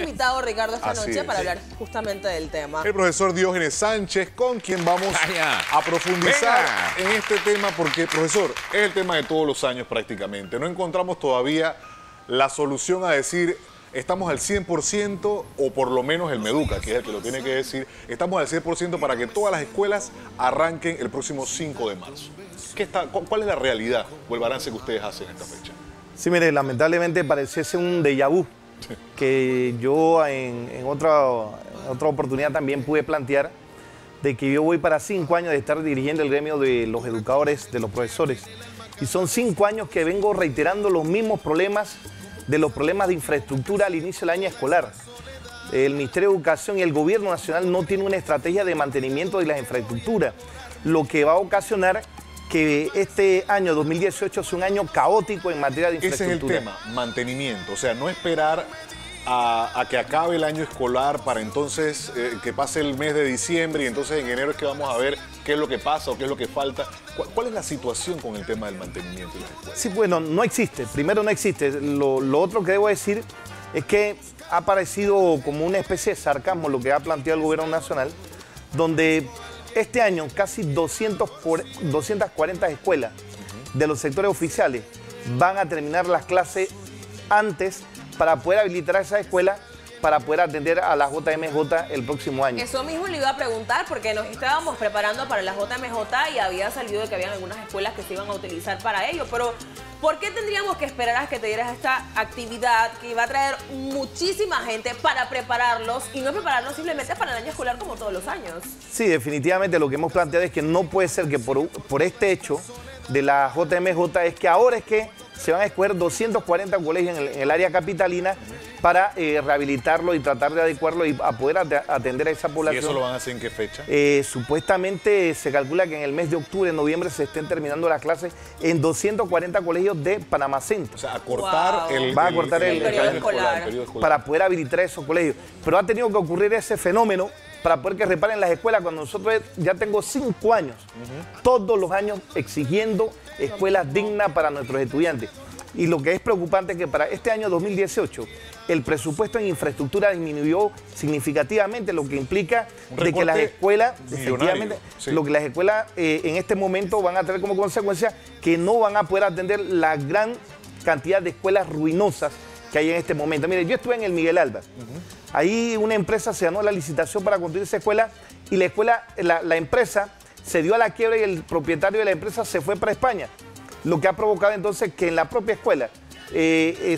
invitado, Ricardo, esta Así noche es, para sí. hablar justamente del tema. El profesor Diógenes Sánchez, con quien vamos a profundizar en este tema, porque, profesor, es el tema de todos los años prácticamente. No encontramos todavía la solución a decir, estamos al 100%, o por lo menos el Meduca, que es el que lo tiene que decir, estamos al 100% para que todas las escuelas arranquen el próximo 5 de marzo. ¿Cuál es la realidad o el balance que ustedes hacen en esta fecha? Sí, mire, lamentablemente pareciese un déjà vu que yo en otra oportunidad también pude plantear, de que yo voy para 5 años de estar dirigiendo el gremio de los educadores, de los profesores. Y son 5 años que vengo reiterando los mismos problemas de los problemas de infraestructura al inicio del año escolar. El Ministerio de Educación y el Gobierno Nacional no tienen una estrategia de mantenimiento de las infraestructuras, lo que va a ocasionar que este año 2018 sea un año caótico en materia de infraestructura. Ese es el tema, mantenimiento. O sea, no esperar a que acabe el año escolar para entonces que pase el mes de diciembre y entonces en enero es que vamos a ver qué es lo que pasa o qué es lo que falta. ¿Cuál es la situación con el tema del mantenimiento de las escuelas? Sí, bueno, no existe. Primero no existe. Lo otro que debo decir es que ha parecido como una especie de sarcasmo lo que ha planteado el Gobierno Nacional, donde este año casi 240 escuelas de los sectores oficiales van a terminar las clases antes para poder habilitar a esas escuelas para poder atender a la JMJ el próximo año. Eso mismo le iba a preguntar porque nos estábamos preparando para la JMJ y había salido de que habían algunas escuelas que se iban a utilizar para ello, pero ¿por qué tendríamos que esperar a que te dieras esta actividad que iba a traer muchísima gente para prepararlos y no prepararlos simplemente para el año escolar como todos los años? Sí, definitivamente lo que hemos planteado es que no puede ser que por este hecho de la JMJ es que ahora es que se van a escoger 240 colegios en el área capitalina para rehabilitarlo y tratar de adecuarlo y a poder atender a esa población. ¿Y eso lo van a hacer en qué fecha? Supuestamente se calcula que en el mes de octubre, noviembre se estén terminando las clases en 240 colegios de Panamá Centro. O sea, acortar el periodo escolar para poder habilitar esos colegios. Pero ha tenido que ocurrir ese fenómeno para poder que reparen las escuelas cuando nosotros ya tengo 5 años, todos los años exigiendo escuelas dignas para nuestros estudiantes. Y lo que es preocupante es que para este año 2018 el presupuesto en infraestructura disminuyó significativamente, lo que implica de que las escuelas, efectivamente, sí, lo que las escuelas en este momento van a tener como consecuencia que no van a poder atender la gran cantidad de escuelas ruinosas que hay en este momento. Mire, yo estuve en el Miguel Alba. Ahí una empresa se ganó la licitación para construir esa escuela y la empresa se dio a la quiebra y el propietario de la empresa se fue para España, lo que ha provocado entonces que en la propia escuela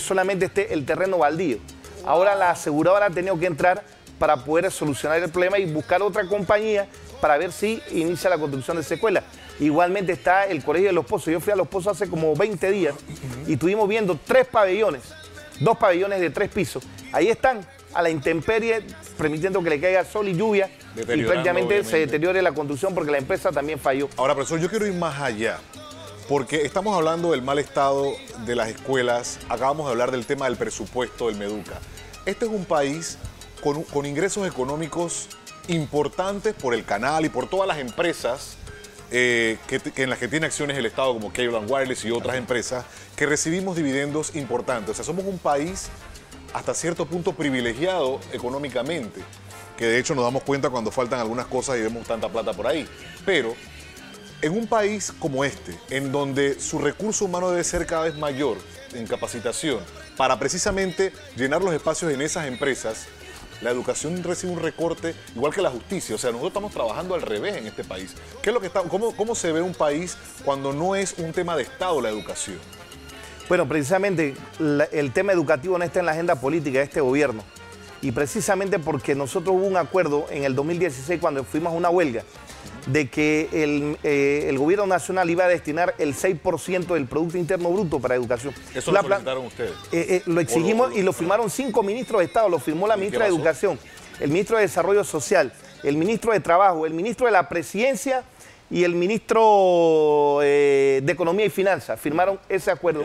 solamente esté el terreno baldío. Ahora la aseguradora ha tenido que entrar para poder solucionar el problema y buscar otra compañía para ver si inicia la construcción de esa escuela. Igualmente está el Colegio de Los Pozos. Yo fui a Los Pozos hace como 20 días y estuvimos viendo 3 pabellones, 2 pabellones de 3 pisos. Ahí están a la intemperie, permitiendo que le caiga sol y lluvia y prácticamente se deteriore la construcción porque la empresa también falló. Ahora, profesor, yo quiero ir más allá, porque estamos hablando del mal estado de las escuelas, acabamos de hablar del tema del presupuesto del Meduca. Este es un país con ingresos económicos importantes por el canal y por todas las empresas en las que tiene acciones el Estado, como Cable & Wireless y otras empresas, que recibimos dividendos importantes. O sea, somos un país hasta cierto punto privilegiado económicamente, que de hecho nos damos cuenta cuando faltan algunas cosas y vemos tanta plata por ahí. Pero en un país como este, en donde su recurso humano debe ser cada vez mayor en capacitación, para precisamente llenar los espacios en esas empresas, la educación recibe un recorte igual que la justicia. O sea, nosotros estamos trabajando al revés en este país. ¿Qué es lo que cómo se ve un país cuando no es un tema de Estado la educación? Bueno, precisamente el tema educativo no está en la agenda política de este gobierno. Y precisamente porque nosotros hubo un acuerdo en el 2016 cuando fuimos a una huelga de que el gobierno nacional iba a destinar el 6% del Producto Interno Bruto para educación. ¿Eso lo solicitaron ustedes? Lo exigimos y lo firmaron 5 ministros de Estado. Lo firmó la ministra de Educación, el ministro de Desarrollo Social, el ministro de Trabajo, el ministro de la Presidencia y el ministro de Economía y Finanzas. Firmaron ese acuerdo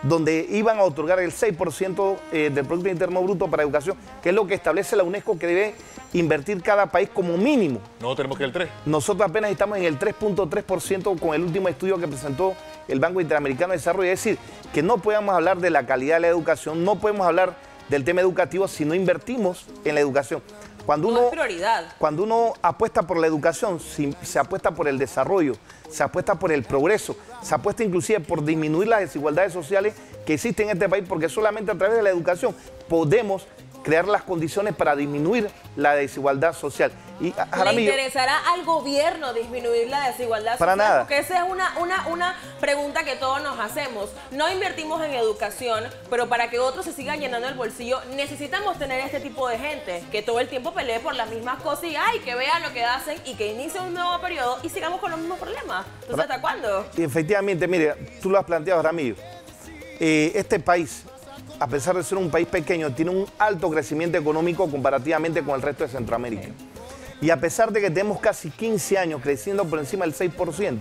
donde iban a otorgar el 6% del Producto Interno Bruto para educación, que es lo que establece la UNESCO que debe invertir cada país como mínimo. No tenemos que el 3. Nosotros apenas estamos en el 3.3% con el último estudio que presentó el Banco Interamericano de Desarrollo. Es decir, que no podemos hablar de la calidad de la educación, no podemos hablar del tema educativo si no invertimos en la educación. No es prioridad. Cuando uno apuesta por la educación, se apuesta por el desarrollo, se apuesta por el progreso, se apuesta inclusive por disminuir las desigualdades sociales que existen en este país, porque solamente a través de la educación podemos crear las condiciones para disminuir la desigualdad social. Y, ¿Le interesará al gobierno disminuir la desigualdad social? Para nada. Porque esa es una pregunta que todos nos hacemos. No invertimos en educación, pero para que otros se sigan llenando el bolsillo, necesitamos tener este tipo de gente que todo el tiempo pelee por las mismas cosas y que vean lo que hacen y que inicie un nuevo periodo y sigamos con los mismos problemas. Entonces, ¿hasta cuándo? Efectivamente, mire, tú lo has planteado, Ramiro. Este país, a pesar de ser un país pequeño, tiene un alto crecimiento económico comparativamente con el resto de Centroamérica. Y a pesar de que tenemos casi 15 años creciendo por encima del 6%,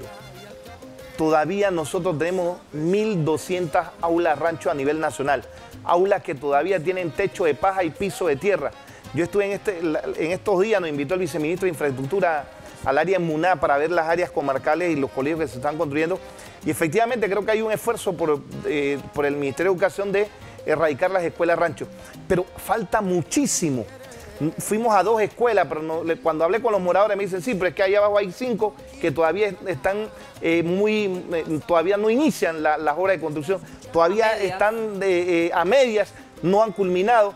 todavía nosotros tenemos 1.200 aulas rancho a nivel nacional. Aulas que todavía tienen techo de paja y piso de tierra. Yo estuve en estos días, nos invitó el viceministro de Infraestructura al área en Muná para ver las áreas comarcales y los colegios que se están construyendo. Y efectivamente creo que hay un esfuerzo por el Ministerio de Educación de erradicar las escuelas rancho. Pero falta muchísimo. Fuimos a 2 escuelas, pero cuando hablé con los moradores me dicen, sí, pero es que allá abajo hay 5 que todavía están todavía no inician las obras de construcción, todavía están a medias, no han culminado,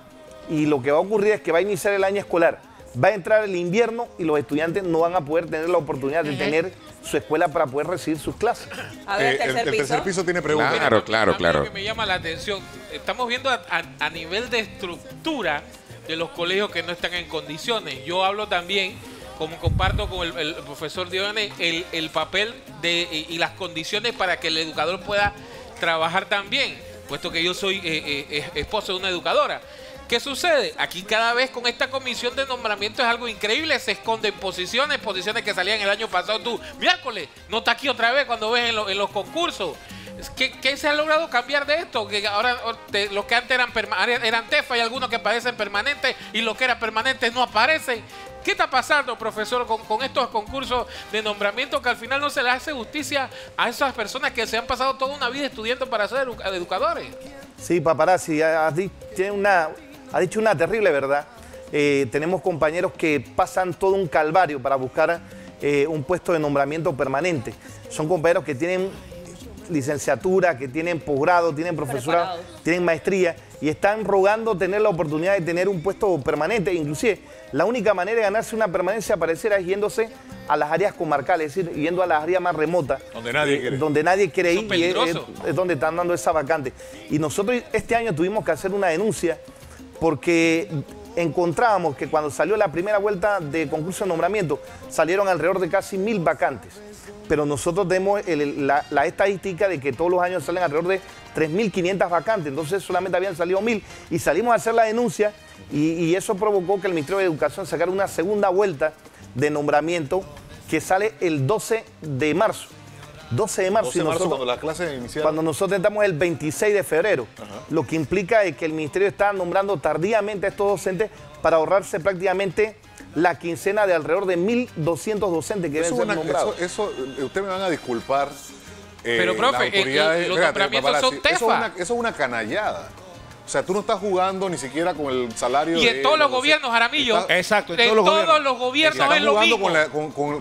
y lo que va a ocurrir es que va a iniciar el año escolar, va a entrar el invierno y los estudiantes no van a poder tener la oportunidad de tener su escuela para poder recibir sus clases. A ver, el tercer piso tiene preguntas. Claro. Que me llama la atención, estamos viendo a nivel de estructura de los colegios que no están en condiciones. Yo hablo también, como comparto con el profesor Dione, el papel y las condiciones para que el educador pueda trabajar también, puesto que yo soy esposo de una educadora. ¿Qué sucede? Aquí cada vez con esta comisión de nombramiento es algo increíble, se esconden posiciones que salían el año pasado. Tú, miércoles, no está aquí otra vez cuando ves en los concursos. ¿Qué se ha logrado cambiar de esto? Que ahora los que antes eran TEFA, hay algunos que aparecen permanentes y los que eran permanentes no aparecen. ¿Qué está pasando, profesor, con estos concursos de nombramiento que al final no se le hace justicia a esas personas que se han pasado toda una vida estudiando para ser educadores? Sí, Paparazzi, ha dicho una terrible verdad. Tenemos compañeros que pasan todo un calvario para buscar un puesto de nombramiento permanente. Son compañeros que tienen licenciatura, que tienen posgrado, tienen profesorado, tienen maestría y están rogando tener la oportunidad de tener un puesto permanente. Inclusive, la única manera de ganarse una permanencia pareciera es yéndose a las áreas comarcales, es decir, yendo a las áreas más remotas. Donde nadie quiere ir y es donde están dando esa vacante. Y nosotros este año tuvimos que hacer una denuncia porque encontrábamos que cuando salió la primera vuelta de concurso de nombramiento salieron alrededor de casi 1000 vacantes. Pero nosotros tenemos la estadística de que todos los años salen alrededor de 3500 vacantes, entonces solamente habían salido 1000 y salimos a hacer la denuncia y eso provocó que el Ministerio de Educación sacara una segunda vuelta de nombramiento que sale el 12 de marzo. 12 de marzo, 12 de marzo cuando las clases iniciaron. Cuando nosotros entramos el 26 de febrero, lo que implica es que el Ministerio está nombrando tardíamente a estos docentes para ahorrarse prácticamente la quincena de alrededor de 1200 docentes que deben ser nombrados. Eso, ustedes me van a disculpar. Pero, profe, los nombramientos son TEFA. Eso es una canallada. O sea, tú no estás jugando ni siquiera con el salario y en todos los gobiernos, Jaramillo. Exacto, en todos los gobiernos es lo mismo.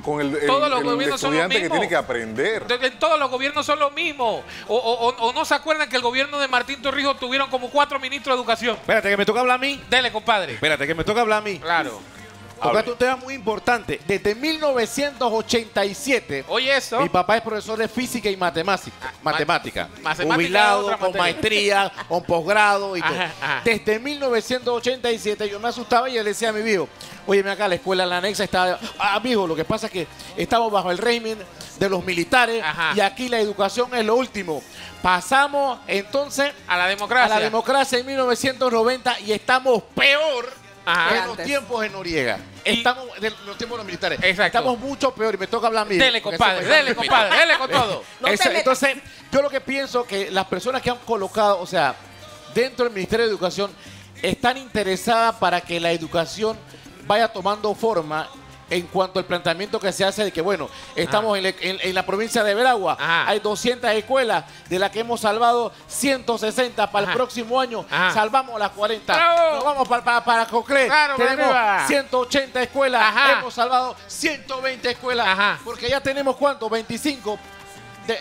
Con el estudiante que tiene que aprender. En todos los gobiernos son lo mismo. O no se acuerdan que el gobierno de Martín Torrijos tuvieron como 4 ministros de educación. Espérate, que me toca hablar a mí. Dele, compadre. Espérate, que me toca hablar a mí. Claro. Tocaste un tema muy importante. Desde 1987, oye eso, mi papá es profesor de física y matemática. Jubilado, con maestría, con posgrado y todo. Desde 1987 yo me asustaba y yo le decía a mi viejo, oye, acá la escuela en la anexa está... amigo, lo que pasa es que estamos bajo el régimen de los militares y aquí la educación es lo último. Pasamos entonces a la democracia en 1990 y estamos peor en los tiempos de Noriega. Estamos en los tiempos de los militares. Exacto. Estamos mucho peor y me toca hablar a mí. Dele, compadre, dele con todo. Entonces, yo lo que pienso que las personas que han colocado, o sea, dentro del Ministerio de Educación, están interesadas para que la educación vaya tomando forma en cuanto al planteamiento que se hace de que, bueno, estamos en la provincia de Veragua, hay 200 escuelas, de las que hemos salvado 160 para el próximo año, salvamos las 40. ¡Bravo! Nos vamos para Coclé, Claro, tenemos arriba. 180 escuelas, hemos salvado 120 escuelas, porque ya tenemos, ¿cuánto? 25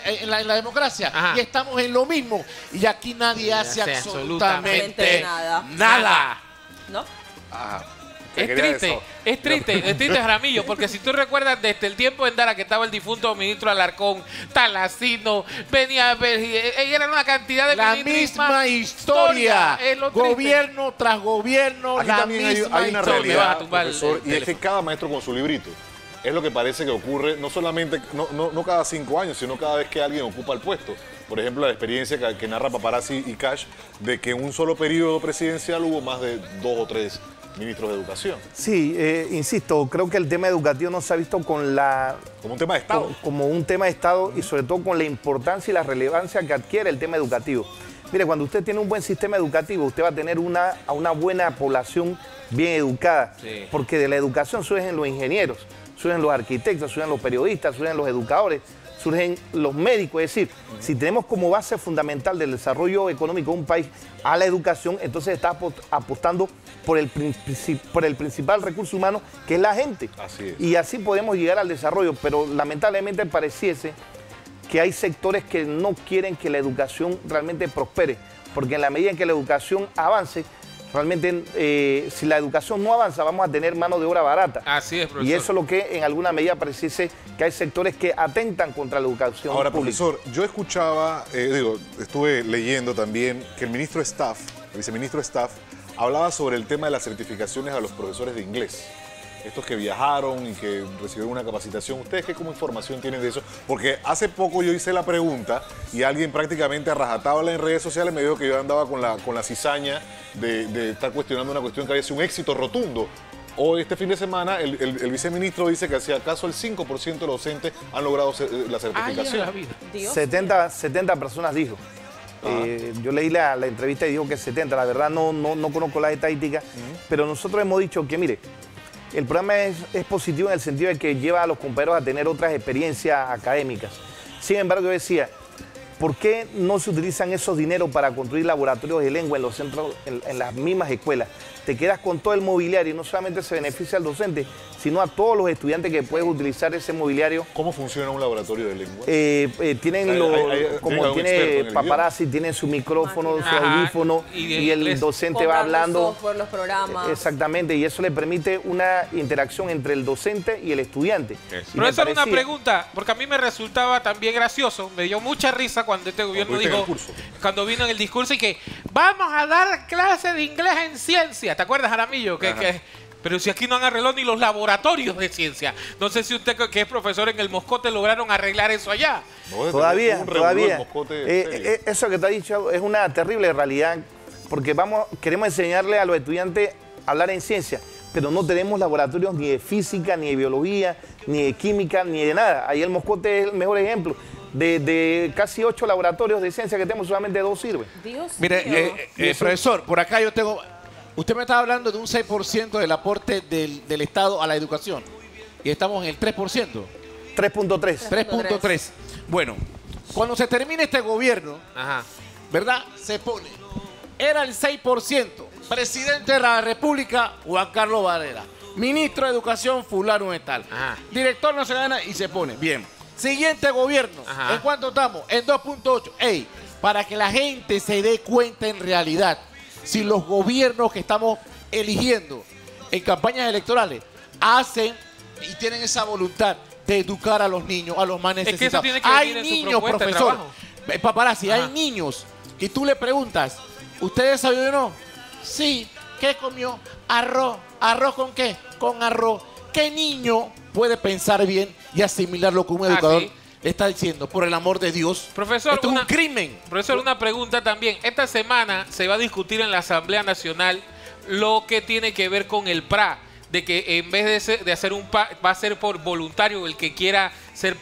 en la democracia, y estamos en lo mismo, y aquí nadie hace absolutamente nada. ¿No? Es triste, Jaramillo, porque si tú recuerdas desde el tiempo en Dara que estaba el difunto ministro Alarcón, Talacino, venía a ver, era una cantidad de la ministros, misma historia, es lo triste. gobierno tras gobierno, Aquí la también misma hay una historia. realidad, tumbar profesor, el y es que cada maestro con su librito. Es lo que parece que ocurre, no solamente, no cada 5 años, sino cada vez que alguien ocupa el puesto. Por ejemplo, la experiencia que narra Paparazzi y Cash, de que en un solo periodo presidencial hubo más de 2 o 3 ministros de educación. Sí, insisto, creo que el tema educativo no se ha visto como un tema de Estado. Como un tema de Estado y sobre todo con la importancia y la relevancia que adquiere el tema educativo. Mire, cuando usted tiene un buen sistema educativo, usted va a tener a una buena población bien educada, porque de la educación surgen los ingenieros, surgen los arquitectos, surgen los periodistas, surgen los educadores, surgen los médicos. Es decir, si tenemos como base fundamental del desarrollo económico de un país a la educación, entonces está apostando por el principal recurso humano, que es la gente. Así es. Y así podemos llegar al desarrollo, pero lamentablemente pareciese que hay sectores que no quieren que la educación realmente prospere, porque en la medida en que la educación avance, realmente si la educación no avanza, vamos a tener mano de obra barata. Así es, profesor. Y eso es lo que en alguna medida pareciese que hay sectores que atentan contra la educación Ahora, pública. profesor, yo escuchaba, estuve leyendo también que el viceministro Staff, hablaba sobre el tema de las certificaciones a los profesores de inglés. Estos que viajaron y que recibieron una capacitación. ¿Ustedes qué como información tienen de eso? Porque hace poco yo hice la pregunta y alguien prácticamente a rajatabla en redes sociales me dijo que yo andaba con la cizaña de estar cuestionando una cuestión que había sido un éxito rotundo. Hoy, este fin de semana, el viceministro dice que si acaso el 5% de los docentes han logrado la certificación. 70 personas dijo. Yo leí la entrevista y dijo que 70. La verdad no conozco las estadísticas, pero nosotros hemos dicho que, mire, el programa es positivo en el sentido de que lleva a los compañeros a tener otras experiencias académicas. Sin embargo, yo decía, ¿por qué no se utilizan esos dineros para construir laboratorios de lengua en los centros, en las mismas escuelas? Te quedas con todo el mobiliario y no solamente se beneficia al docente, sino a todos los estudiantes que pueden utilizar ese mobiliario. ¿Cómo funciona un laboratorio de lengua? Tiene Paparazzi, tienen su micrófono, su audífono y el docente va hablando. Por los programas. Exactamente, y eso le permite una interacción entre el docente y el estudiante. Profesor, una pregunta, porque a mí me resultaba también gracioso, me dio mucha risa cuando este gobierno dijo, cuando vino en el discurso y que vamos a dar clases de inglés en ciencia. ¿Te acuerdas, Jaramillo? Pero si aquí no han arreglado ni los laboratorios de ciencia. No sé si usted, que es profesor en el Moscote, lograron arreglar eso allá. No, todavía. Eso que te ha dicho es una terrible realidad, porque queremos enseñarle a los estudiantes a hablar en ciencia, pero no tenemos laboratorios ni de física, ni de biología, ni de química, ni de nada. Ahí el Moscote es el mejor ejemplo. De casi 8 laboratorios de ciencia que tenemos, solamente 2 sirven. Mire, profesor, por acá yo tengo... Usted me estaba hablando de un 6% del aporte del Estado a la educación. Y estamos en el 3%. 3.3. 3.3. Bueno, cuando se termine este gobierno, ¿verdad? Se pone. Era el 6%. Presidente de la República, Juan Carlos Varela. Ministro de Educación, fulano de tal. Director nacional y se pone. Bien. Siguiente gobierno. ¿En cuánto estamos? En 2.8. Ey, para que la gente se dé cuenta en realidad. Si los gobiernos que estamos eligiendo en campañas electorales hacen y tienen esa voluntad de educar a los niños, a los más necesitados. Es que eso tiene que hay venir en su niños, propuesta de profesor, trabajo. Paparazzi, hay niños que tú le preguntas, ¿usted desayunó? Sí. ¿Qué comió? Arroz. ¿Arroz con qué? Con arroz. ¿Qué niño puede pensar bien y asimilar lo que un educador está diciendo? Por el amor de Dios. Profesor, esto es un crimen. Profesor, una pregunta también. Esta semana se va a discutir en la Asamblea Nacional lo que tiene que ver con el PRA, de que en vez de hacer un PRA, va a ser por voluntario el que quiera ser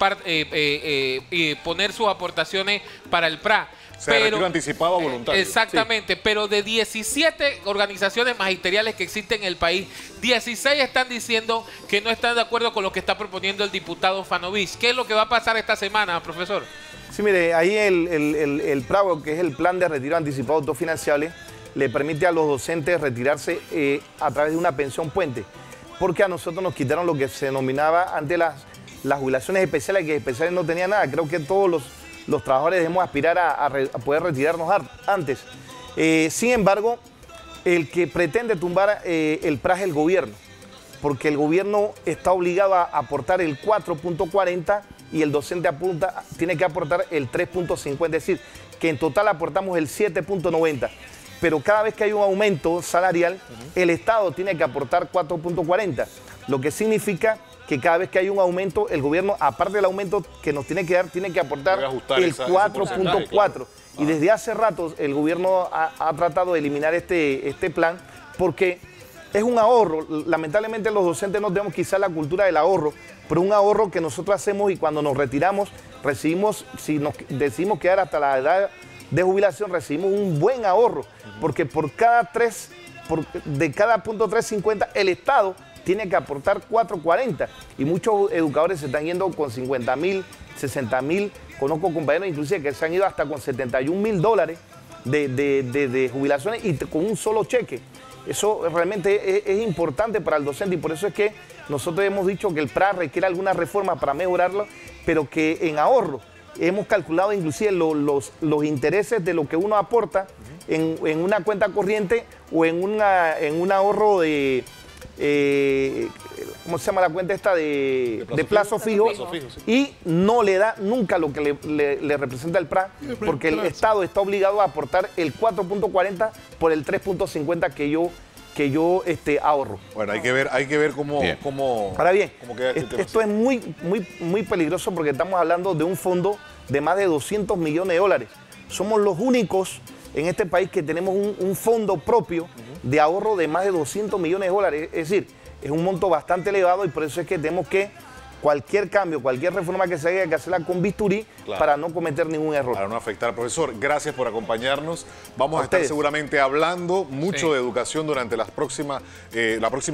poner sus aportaciones para el PRA. Se retiro anticipado a voluntario. Exactamente, sí. Pero de 17 organizaciones magisteriales que existen en el país, 16 están diciendo que no están de acuerdo con lo que está proponiendo el diputado Fanovich. ¿Qué es lo que va a pasar esta semana, profesor? Sí, mire, ahí el PRAVO, que es el Plan de Retiro Anticipado Autofinanciable, le permite a los docentes retirarse a través de una pensión puente, porque a nosotros nos quitaron lo que se denominaba antes las jubilaciones especiales, que especiales no tenía nada. Creo que todos los trabajadores debemos aspirar a poder retirarnos antes. Sin embargo, el que pretende tumbar el PRA es el gobierno, porque el gobierno está obligado a aportar el 4.40 y el docente tiene que aportar el 3.50, es decir, que en total aportamos el 7.90. Pero cada vez que hay un aumento salarial, el Estado tiene que aportar 4.40, lo que significa que cada vez que hay un aumento, el gobierno, aparte del aumento que nos tiene que dar, tiene que aportar el 4.4. Y desde hace rato el gobierno ha tratado de eliminar este plan porque es un ahorro. Lamentablemente los docentes no tenemos quizás la cultura del ahorro, pero un ahorro que nosotros hacemos y cuando nos retiramos recibimos, si nos decidimos quedar hasta la edad de jubilación, recibimos un buen ahorro, porque de cada punto 350 el Estado tiene que aportar 4.40 y muchos educadores se están yendo con 50.000, 60.000. Conozco compañeros inclusive que se han ido hasta con $71.000 de jubilaciones y con un solo cheque. Eso realmente es importante para el docente y por eso es que nosotros hemos dicho que el PRA requiere alguna reforma para mejorarlo, pero que en ahorro hemos calculado inclusive los intereses de lo que uno aporta en una cuenta corriente o en un ahorro de... ¿cómo se llama la cuenta esta de plazo fijo? Sí. Y no le da nunca lo que le representa el PRA, porque el Estado está obligado a aportar el 4.40 por el 3.50 que yo ahorro. Bueno, hay que ver cómo Ahora bien, cómo queda esto es muy peligroso porque estamos hablando de un fondo de más de $200 millones. Somos los únicos en este país que tenemos un fondo propio de ahorro de más de $200 millones. Es decir, es un monto bastante elevado y por eso es que tenemos que cualquier cambio, cualquier reforma que se haga, hay que hacerla con bisturí, claro, para no cometer ningún error. Para no afectar. Profesor, gracias por acompañarnos. Vamos a estar seguramente hablando mucho de educación durante la próxima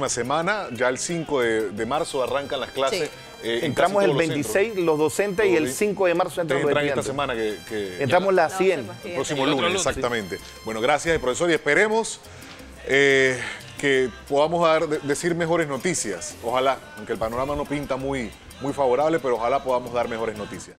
semana. Ya el 5 de marzo arrancan las clases. Entramos el 26 los docentes y el 5 de marzo entran los estudiantes. Esta semana entramos la 100. El próximo lunes, exactamente. Bueno, gracias, profesor, y esperemos que podamos decir mejores noticias. Ojalá, aunque el panorama no pinta muy favorable, pero ojalá podamos dar mejores noticias.